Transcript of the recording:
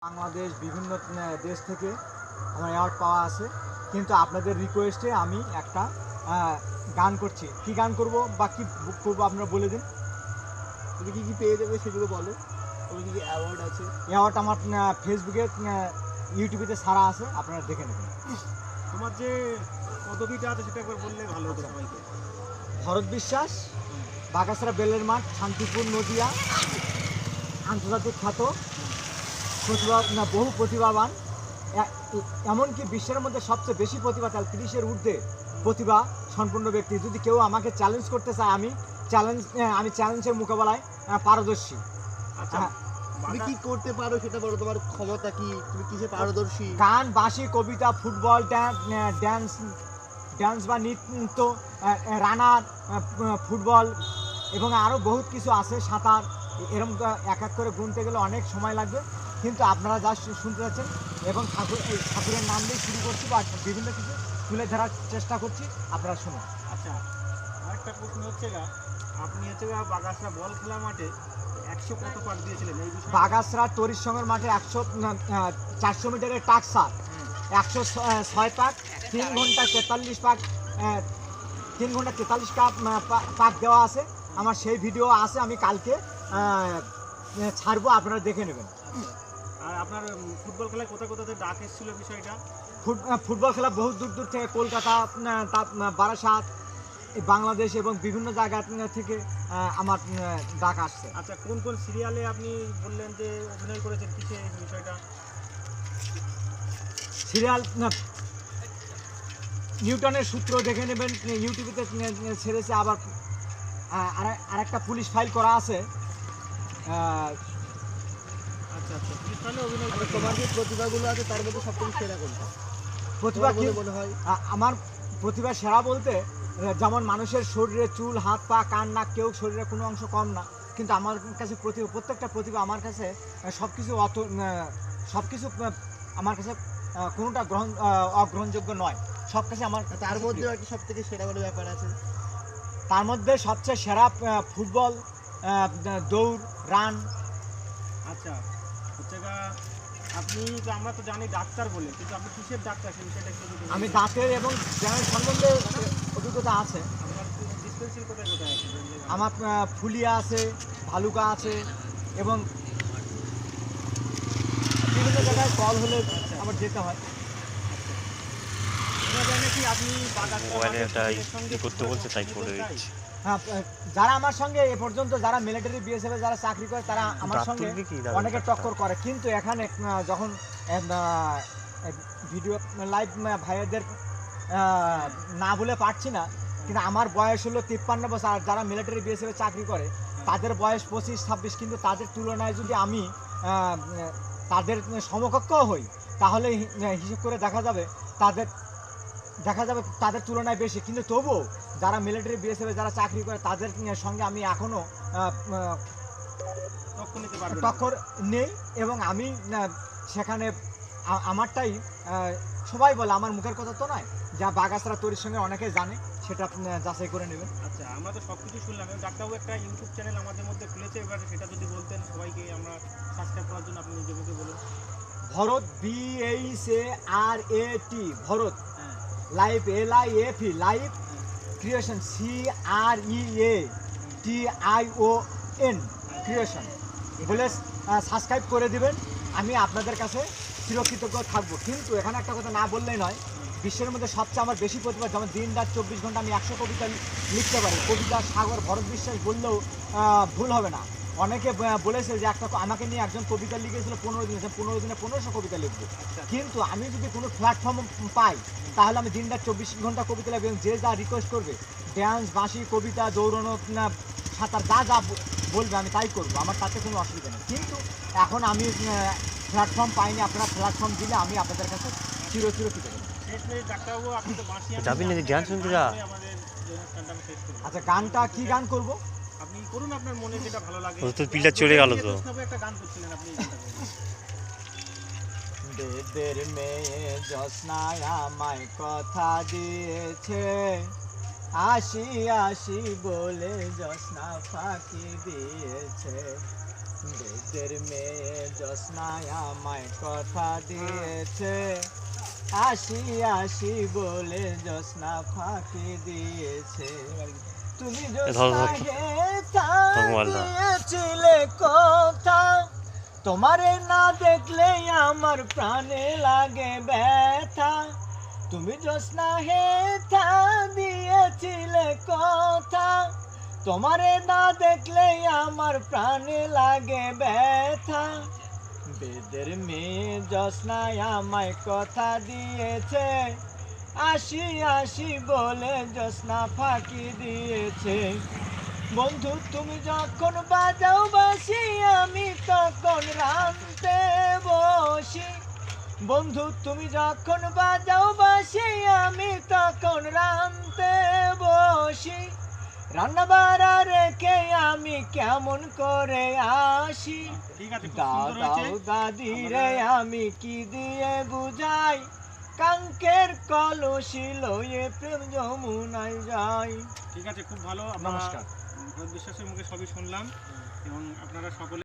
বাংলাদেশ বিভিন্ন দেশ থেকে আমার অ্যাওয়ার্ড পাওয়া আছে, কিন্তু আপনাদের রিকোয়েস্টে আমি একটা গান করছি। কি গান করব বা কী করবো আপনারা বলে দিন। তুমি কী কী পেয়ে যাবে সেগুলো বলো। তুমি কী কী অ্যাওয়ার্ড আছে? অ্যাওয়ার্ড আমার ফেসবুকে ইউটিউবেতে সারা আছে, আপনারা দেখে নেবেন। তোমার যে পদবিটা আছে সেটা একবার বললে ভালো হতো সবাইকে। ভরত বিশ্বাস, বাগাসরা বেলের মাঠ, শান্তিপুর, নদিয়া, আন্তর্জাতিক খ্যাত বহু প্রতিভাবান, এমনকি বিশ্বের মধ্যে সবচেয়ে বেশি প্রতিভা 30-এর ঊর্ধ্বে প্রতিভা সম্পূর্ণ ব্যক্তি। যদি কেউ আমাকে চ্যালেঞ্জ করতে চায়, আমি চ্যালেঞ্জের মোকাবেলায় পারদর্শী। আচ্ছা, তুমি কি করতে পারো সেটা বলো। তোমার ক্ষমতা কি? তুমি কিসে পারদর্শী? গান, বাঁশি, কবিতা, ফুটবল, ড্যান্স বা নৃত্য, রানার, ফুটবল এবং আরও বহুত কিছু আছে, সাঁতার। এরকম এক এক করে গুনতে গেলে অনেক সময় লাগবে, কিন্তু আপনারা যা শুনতে যাচ্ছেন এবং ঠাকুরের নাম দিয়ে শুরু করছি বা বিভিন্ন কিছু তুলে ধরার চেষ্টা করছি, আপনারা শুনুন। আচ্ছা, আরেকটা প্রশ্ন হচ্ছে আপনি বাগাসরা বল খেলা মাঠে 100 কত পাক দিয়েছিলেন এই বিষয়ে? বাগাসরা তরির সঙ্গের মাঠে 400 মিটারের টাকসার 106 পাক, 3 ঘন্টা 43 পাক, 3 ঘন্টা 43 পাক দেওয়া আছে। আমার সেই ভিডিও আছে, আমি কালকে ছাড়বো, আপনারা দেখে নেবেন। আর আপনার ফুটবল খেলায় কোথায় কোথাতে ডাক এসেছিল বিষয়টা? ফুটবল খেলা বহু দূর দূর থেকে, কলকাতা, বারাসাত, বাংলাদেশ এবং বিভিন্ন জায়গা থেকে আমার ডাক আসছে। আচ্ছা, কোন কোন সিরিয়ালে আপনি বললেন যে অভিনয় করেছেন, কিসে বিষয়টা? সিরিয়াল নিউটনের সূত্র দেখে নেবেন, ইউটিউবেতে ছেড়েছে। আবার আরেকটা পুলিশ ফাইল করা আছে। আচ্ছা আচ্ছা, পুলিশ ফাইলে অভিনয় করে। তোমার যে প্রতিভাগুলো আছে তার মধ্যে সবথেকে সেরা কোনটা প্রতিভা কি মনে হয়? আমার প্রতিভা সেরা বলতে, যেমন মানুষের শরীরে চুল, হাত, পা, কান, নাক, কেউ শরীরে কোনো অংশ কম না, কিন্তু আমার কাছে প্রত্যেকটা প্রতিভা আমার কাছে সব কিছু আমার কাছে কোনোটা অগ্রহণযোগ্য নয়, সব কাছে আমার। তার মধ্যে আর কি সব থেকে সেরা বলে ব্যাপার আছে? তার মধ্যে সবচেয়ে সেরা ফুটবল, দৌড়, রান। আচ্ছা, হচ্ছে আপনি তো, আমরা তো জানি ডাক্তার বলে, কিন্তু আপনি কিসের ডাক্তার সেই বিষয়টা একটু যদি। আমি দাঁতের এবং জ্ঞানের সম্বন্ধে অভিজ্ঞতা আছে। আপনার ডিসপেন্সারি কোথায় কোথায় আছে? আমার ফুলিয়া আছে, ভালুকা আছে এবং বিভিন্ন জায়গায় কল হলে আমার যেতে হয়। হ্যাঁ, যারা আমার সঙ্গে এ পর্যন্ত যারা মিলিটারি বিএসএফ যারা চাকরি করে, তারা আমার সঙ্গে অনেকে টক্কর করে, কিন্তু এখানে যখন ভিডিও লাইভ ভাইয়াদের না বলে পারছি না, কিন্তু আমার বয়স হলো 53 বছর, আর যারা মিলিটারি বিএসএফ চাকরি করে তাদের বয়স 25-26, কিন্তু তাদের তুলনায় যদি আমি তাদের সমকক্ষ হই, তাহলে হিসেব করে দেখা যাবে তাদের তুলনায় বেশি। কিন্তু তবুও যারা মিলিটারি বিএসএফে যারা চাকরি করে তাদের সঙ্গে আমি এখনও টক্কর নেই, এবং আমি সেখানে আমারটাই সবাই বলে, আমার মুখের কথা তো নয়, যা বাগাসরা তরির সঙ্গে অনেকে জানে, সেটা যাচাই করে নেবেন। আচ্ছা, আমরা তো সব কিছু শুনলাম। ডাক্তারবাবু একটা ইউটিউব চ্যানেল আমাদের মধ্যে খুলেছে, এবার সেটা যদি বলতেন সবাইকে আমরা সাবস্ক্রাইব করার জন্য, আপনি নিজে মুখে বলুন। Bharat, BHARAT, Bharat, live, LIFE, live creation, CREATION creation বলে সাবস্ক্রাইব করে দিবেন। আমি আপনাদের কাছে চিরকৃতজ্ঞ থাকবো। কিন্তু এখানে একটা কথা না বললেই নয়, বিশ্বের মধ্যে সবচেয়ে আমার বেশি প্রতিভা, যেমন দিন রাত 24 ঘন্টা আমি 100 কবিতা লিখতে পারি। কবিতা সাগর ভরত বিশ্বাস বললেও ভুল হবে না। অনেকে বলেছে যে আমাকে নিয়ে একজন কবিতা লিখেছিল 15 দিনে, 15 দিনে 1500 কবিতা লিখবো। কিন্তু আমি যদি কোনো প্ল্যাটফর্ম পাই, তাহলে আমি দিন রাত 24 ঘন্টা কবিতা লিখবো। যে যা রিকোয়েস্ট করবে, ড্যান্স, বাঁশি, কবিতা, দৌড়ানো, সাঁতার, যা বলবে আমি তাই করবো, আমার তাতে কোনো অসুবিধা নেই। কিন্তু এখন আমি প্ল্যাটফর্ম পাইনি, আপনারা প্ল্যাটফর্ম দিলে আমি আপনাদের কাছে চিরকৃতজ্ঞ। আচ্ছা, গানটা কি গান করবো? আপনি করুন, আপনার মনে যেটা ভালো লাগে। তো পিলার চলে গেল তো। একটা গান করছিলেন আপনি। দেবের মেয়ে জোৎস্নায় আমায় কথা দিয়েছে, আসি আসি বলে জোৎস্না ফাঁকি দিয়েছে। বেদের মেয়ে জ্যোৎস্নায় আমায় কথা দিয়েছে, আসি আসি বলে জ্যোৎস্না ফাঁকি দিয়েছে। তুমি জ্যোৎস্না দিয়েছিলে কথা, তোমারে না দেখলে আমার প্রাণে লাগে ব্যথা। তুমি জ্যোৎস্না হেথা দিয়েছিলে কথা, তোমারে না দেখলে আমার প্রাণে লাগে ব্যথা। বেদের মেয়ে জ্যোৎস্নায় আমায় কথা দিয়েছে, আসি আসি বলে জ্যোৎস্না ফাঁকি দিয়েছে। বন্ধু তুমি যখন বাজাও বাঁশি আমি তখন রাঁধতে বসি। বন্ধু তুমি যখন বাজাও বাঁশি আমি তখন রাঁধতে বসি। রান্না বাড়া রেখে আমি কেমন করে আসি। ঠিক আছে, খুব সুন্দর দাদাও হয়েছে। দাদি রে আমি কি দিয়ে বুঝাই, কাঙ্কের কলসি লয়ে প্রেম যমুনায় যাই। ঠিক আছে, খুব ভালো। নমস্কার। ভরত বিশ্বাসের মুখে সবই শুনলাম এবং আপনারা সকলে